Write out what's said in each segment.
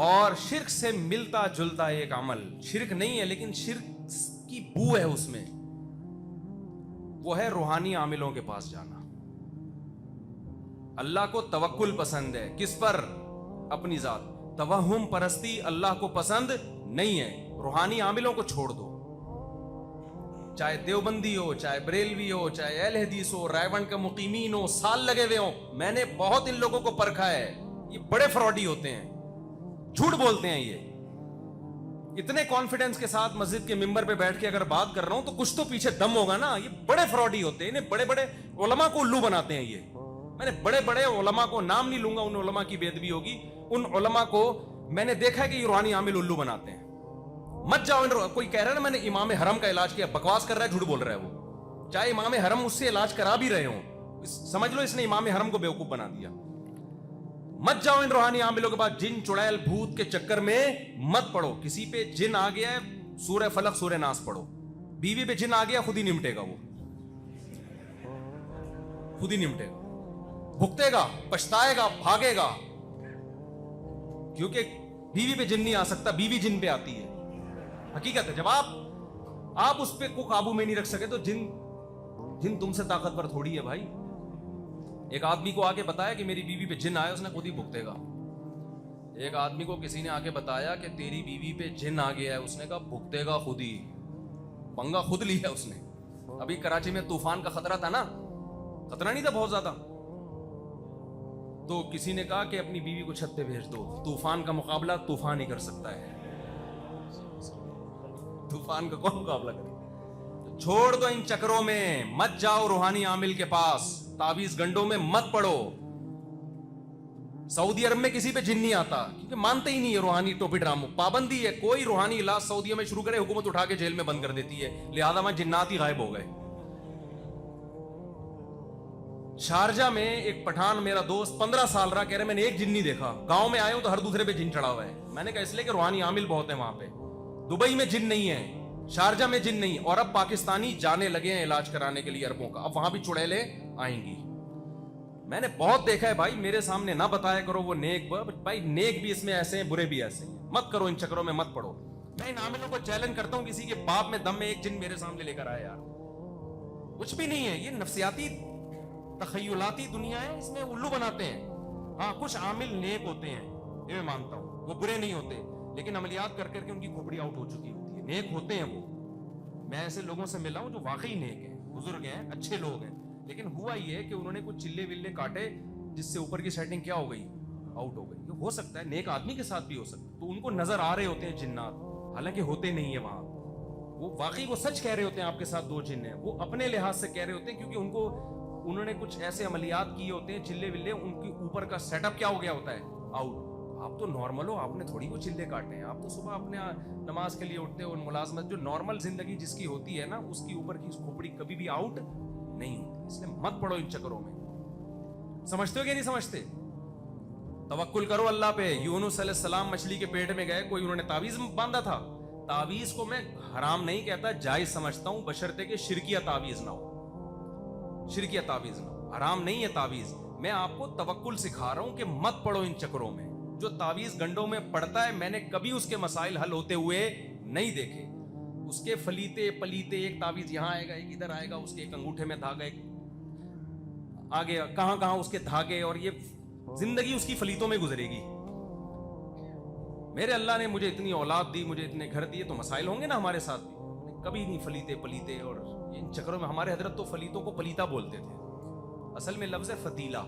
اور شرک سے ملتا جلتا ایک عمل، شرک نہیں ہے لیکن شرک کی بو ہے اس میں، وہ ہے روحانی عاملوں کے پاس جانا۔ اللہ کو توکل پسند ہے، کس پر؟ اپنی ذات۔ توہم پرستی اللہ کو پسند نہیں ہے، روحانی عاملوں کو چھوڑ دو، چاہے دیوبندی ہو، چاہے بریلوی ہو، چاہے اہل حدیث ہو، رائے کے مقیمین ہو، سال لگے ہوئے ہوں، میں نے بہت ان لوگوں کو پرکھا ہے، یہ بڑے فراڈی ہوتے ہیں، جھوٹ بولتے ہیں، یہ اتنے کانفیڈنس کے ساتھ مسجد کے ممبر پہ بیٹھ کے اگر بات کر رہا ہوں تو کچھ تو پیچھے دم ہوگا نا، یہ بڑے فراڈی ہوتے ہیں، انہیں بڑے بڑے علماء کو الو بناتے ہیں، یہ میں نے بڑے بڑے علماء کو نام نہیں لوں گا، ان علماء کی بے ادبی ہوگی، ان علماء کو میں نے دیکھا ہے کہ یہ روحانی عامل الو بناتے ہیں۔ مت جاؤ، کوئی کہہ رہا ہے نا میں نے امام حرم کا علاج کیا، بکواس کر رہا ہے، جھوٹ بول رہا ہے وہ، چاہے امام حرم اس سے علاج کرا بھی رہے ہوں، سمجھ لو اس نے امام حرم کو بیوقوف بنا دیا۔ مت جاؤ ان روحانی عاملوں کے پاس، جن چڑیل بھوت کے چکر میں مت پڑو، کسی پہ جن آ گیا ہے سورہ فلق سورہ ناس پڑھو، بیوی پہ جن آ گیا خود ہی نمٹے گا، وہ خود ہی نمٹے گا، بھگتے گا، پچھتائے گا، بھاگے گا، کیونکہ بیوی پہ جن نہیں آ سکتا، بیوی جن پہ آتی ہے، حقیقت ہے۔ جب آپ اس پہ کو قابو میں نہیں رکھ سکے تو جن تم سے طاقتور تھوڑی ہے بھائی۔ ایک آدمی کو آ کے بتایا کہ میری بیوی پہ جن آیا، اس نے خود ہی بھگتے گا۔ ایک آدمی کو کسی نے آ کے بتایا کہ تیری بیوی پہ جن آ گیا ہے، اس نے کہا بھگتے گا خود ہی، پنگا خود لیا اس نے۔ ابھی کراچی میں طوفان کا خطرہ تھا نا، خطرہ نہیں تھا بہت زیادہ، تو کسی نے کہا کہ اپنی بیوی کو چھت پہ بھیج دو، طوفان کا مقابلہ طوفان ہی کر سکتا ہے، طوفان کا کون مقابلہ کرے؟ چھوڑ دو ان چکروں میں، مت جاؤ روحانی عامل کے پاس، تعویذ گنڈوں میں مت پڑو۔ سعودی عرب میں کسی پہ جن نہیں آتا کیونکہ مانتے ہی نہیں ہے روحانی ٹوپی ڈراموں، پابندی ہے، کوئی روحانی علاج سعودیہ میں شروع کرے حکومت اٹھا کے جیل میں بند کر دیتی ہے، لہذا وہاں جنات ہی غائب ہو گئے۔ شارجہ میں ایک پٹھان میرا دوست 15 سال رہا، کہہ رہے میں نے ایک جن نہیں دیکھا، گاؤں میں آئے ہوں تو ہر دوسرے پہ جن چڑھا ہوا ہے۔ میں نے کہا اس لیے کہ روحانی عامل بہت ہیں وہاں پہ، دبئی میں جن نہیں ہے، شارجہ میں جن نہیں، اور اب پاکستانی جانے لگے ہیں علاج کرانے کے لیے عربوں کا، اب وہاں بھی چڑیلیں آئیں گی۔ میں نے بہت دیکھا ہے بھائی، میرے سامنے نہ بتایا کرو وہ نیک، بھائی نیک بھی اس میں ایسے ہیں، برے بھی ایسے ہیں، مت کرو ان چکروں میں مت پڑو۔ میں ان عاملوں کو چیلنج کرتا ہوں، کسی کے باپ میں دم میں ایک جن میرے سامنے لے کر آئے یار، کچھ بھی نہیں ہے، یہ نفسیاتی تخیلاتی دنیا ہے، اس میں الو بناتے ہیں۔ ہاں کچھ عامل نیک ہوتے ہیں، یہ میں مانتا ہوں، وہ برے نہیں ہوتے، لیکن عملیات کر کر کے ان کی کھوپڑی آؤٹ ہو چکی ہوتی ہے، نیک ہوتے ہیں وہ۔ میں ایسے لوگوں سے ملا ہوں جو واقعی نیک ہیں، بزرگ ہیں، اچھے لوگ ہیں، لیکن ہوا یہ کہ انہوں نے کچھ چلے ولے کاٹے جس سے اوپر کی سیٹنگ کیا ہو گئی، آؤٹ ہو گئی۔ یہ ہو سکتا ہے نیک آدمی کے ساتھ بھی ہو سکتا ہے، تو ان کو نظر آ رہے ہوتے ہیں جنات، حالانکہ ہوتے نہیں ہیں وہاں، وہ واقعی وہ سچ کہہ رہے ہوتے ہیں آپ کے ساتھ دو جن ہیں، وہ اپنے لحاظ سے کہہ رہے ہوتے ہیں کیونکہ انہوں نے کچھ ایسے عملیات کیے ہوتے ہیں، چلے ولے ان کے اوپر کا سیٹ اپ کیا ہو گیا ہوتا ہے، آؤٹ۔ آپ تو نارمل ہو، آپ نے تھوڑی وہ چلے کاٹے ہیں، آپ تو صبح اپنے نماز کے لیے اٹھتے ہو، ملازمت جو نارمل زندگی جس کی ہوتی ہے نا، اس کی اوپر کی کھوپڑی کبھی بھی آؤٹ نہیں ہوتی، اس لیے مت پڑو ان چکروں میں۔ سمجھتے ہو کہ نہیں سمجھتے؟ توکل کرو اللہ پہ۔ یونس علیہ السلام مچھلی کے پیٹ میں گئے، کوئی انہوں نے تعویذ باندھا تھا؟ تعویذ کو میں حرام نہیں کہتا، جائز سمجھتا ہوں، بشرطے کہ شرکیہ تعویذ نہ ہو، شرکیہ تعویذ نہ ہو، حرام نہیں ہے تعویذ۔ میں آپ کو توکل سکھا رہا ہوں کہ مت پڑو ان چکروں میں۔ جو تعویذ گنڈوں میں پڑتا ہے، میں نے کبھی اس کے مسائل حل ہوتے ہوئے نہیں دیکھے، اس کے فلیتے پلیتے، ایک تعویذ یہاں آئے گا، ایک ادھر آئے گا، اس کے ایک انگوٹھے میں دھاگا، ایک آگے کہاں کہاں اس کے دھاگے، اور یہ زندگی اس کی فلیتوں میں گزرے گی۔ میرے اللہ نے مجھے اتنی اولاد دی، مجھے اتنے گھر دیے، تو مسائل ہوں گے نا ہمارے ساتھ بھی، کبھی نہیں فلیتے پلیتے اور ان چکروں میں۔ ہمارے حضرت تو فلیتوں کو پلیتا بولتے تھے، اصل میں لفظ ہے فتیلہ،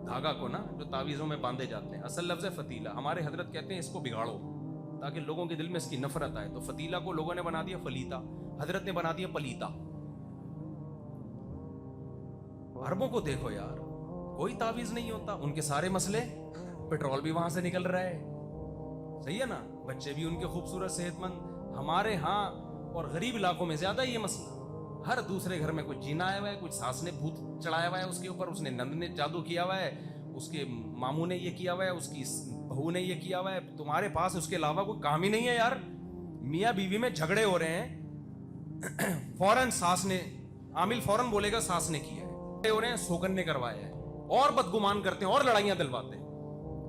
دھاگا کو نا جو تعویذوں میں باندھے جاتے ہیں، اصل لفظ ہے فتیلہ۔ ہمارے حضرت کہتے ہیں اس کو بگاڑو تاکہ لوگوں کے دل میں اس کی نفرت آئے، تو فتیلہ کو لوگوں نے بنا دیا فلیتا، حضرت نے بنا دیا پلیتا۔ عربوں کو دیکھو یار، کوئی تعویذ نہیں ہوتا، ان کے سارے مسئلے، پیٹرول بھی وہاں سے نکل رہا ہے، صحیح ہے نا، بچے بھی ان کے خوبصورت صحت مند۔ ہمارے ہاں اور غریب علاقوں میں زیادہ یہ مسئلہ، ہر دوسرے گھر میں کوئی جن آیا ہوا ہے، کچھ ساس نے بھوت چڑھایا ہوا ہے اس کے اوپر، اس نے نند نے جادو کیا ہوا ہے، اس کے ماموں نے یہ کیا ہوا ہے، اس کی بہو نے یہ کیا ہوا ہے۔ تمہارے پاس اس کے علاوہ کوئی کام ہی نہیں ہے یار۔ میاں بیوی میں جھگڑے ہو رہے ہیں، فوراً ساس نے، عامل فوراً بولے گا ساس نے کیا ہے، ہو رہے ہیں سوگن نے کروایا ہے، اور بدگمان کرتے ہیں اور لڑائیاں دلواتے ہیں۔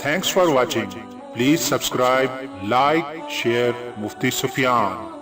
Thanks for watching. Please subscribe, like, share Mufti Sufyan.